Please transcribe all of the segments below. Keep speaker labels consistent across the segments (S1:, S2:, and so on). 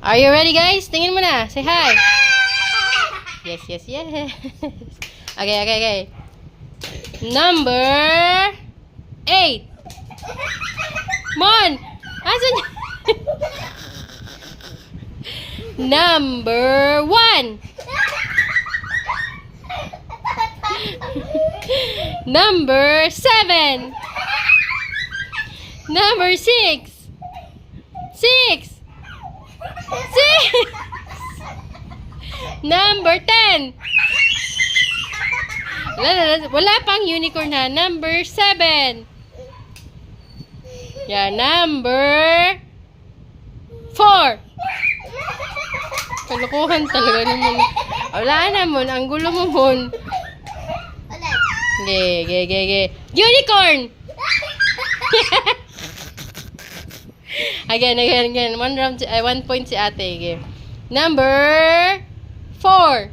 S1: Are you ready, guys? Tingin mo na. Say hi. Yes, yes, yes. Okay. Number 8. Mon! Asan yun? Number 1. Number 7. Number 6. 6. Number 10. Wala pang unicorn ha. Number 7. Yeah, number 4. Kalukuhan talaga naman. Wala naman. Ang gulo mo mon. Ge. Unicorn! Again. 1 point si ate. Okay. Number 4.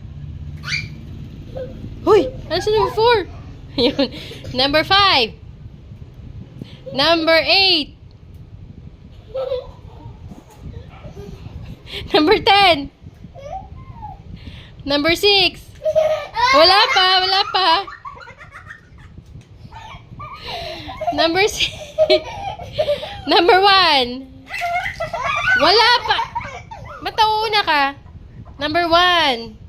S1: Hoy! Ano sa number 4? Yun. Number 5. Number 8. Number 10. Number 6. Wala pa. Number 6. Number 1. Wala pa. Matauna ka. Number 1.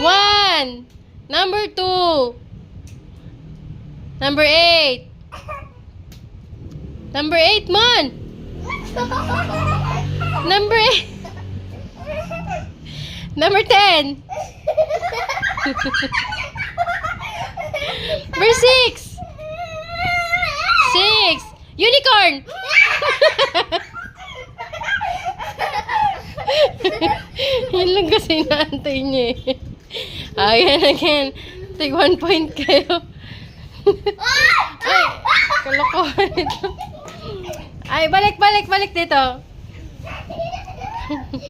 S1: 1. Number 2. Number 8. Number 8, Mon. Number 8. Number 10. Number 6. 6. Unicorn. Yan lang kasi inaantay niya eh. Again. Take 1 point kayo. Ay, kalokohan ito. Ay, balik dito.